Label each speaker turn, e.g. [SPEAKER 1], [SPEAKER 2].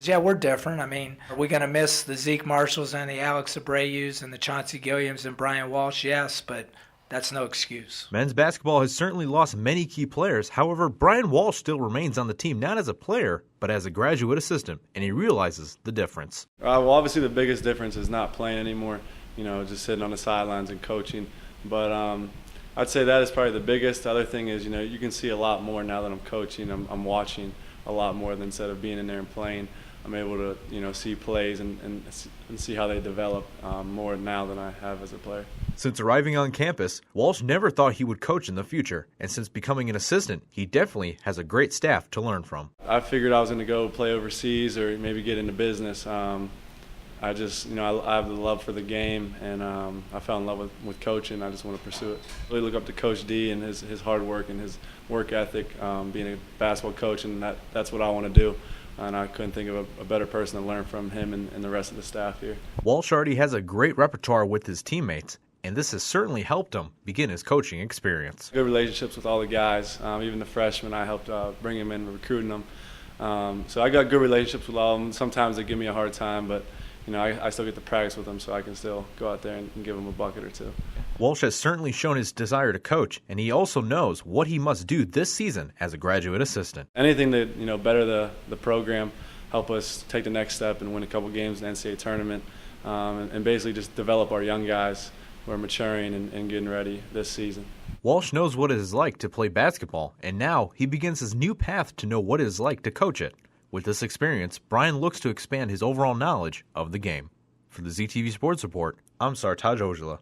[SPEAKER 1] Yeah, we're different. I mean, are we going to miss the Zeke Marshalls and the Alex Abreus and the Chauncey Gilliams and Brian Walsh? Yes, but that's no excuse.
[SPEAKER 2] Men's basketball has certainly lost many key players. However, Brian Walsh still remains on the team not as a player, but as a graduate assistant, and he realizes the difference.
[SPEAKER 3] Well, obviously the biggest difference is not playing anymore, just sitting on the sidelines and coaching. But I'd say that is probably the biggest. The other thing is, you can see a lot more now that I'm coaching. I'm watching a lot more than instead of being in there and playing. I'm able to, see plays and see how they develop more now than I have as a player.
[SPEAKER 2] Since arriving on campus, Walsh never thought he would coach in the future, and since becoming an assistant, he definitely has a great staff to learn from.
[SPEAKER 3] I figured I was going to go play overseas or maybe get into business. I just, I have the love for the game, and I fell in love with coaching. I just want to pursue it. Really look up to Coach D and his hard work and his work ethic, being a basketball coach, and that's what I want to do. And I couldn't think of a better person to learn from him and the rest of the staff here.
[SPEAKER 2] Walsh already has a great repertoire with his teammates, and this has certainly helped him begin his coaching experience.
[SPEAKER 3] Good relationships with all the guys, even the freshmen. I helped bring them in, recruiting them. So I got good relationships with all of them. Sometimes they give me a hard time, but I still get to practice with them, so I can still go out there and give them a bucket or two.
[SPEAKER 2] Walsh has certainly shown his desire to coach, and he also knows what he must do this season as a graduate assistant.
[SPEAKER 3] Anything that better the program, help us take the next step and win a couple games in the NCAA tournament, and basically just develop our young guys who are maturing and getting ready this season.
[SPEAKER 2] Walsh knows what it is like to play basketball, and now he begins his new path to know what it is like to coach it. With this experience, Brian looks to expand his overall knowledge of the game. For the ZTV Sports Report, I'm Sartaj.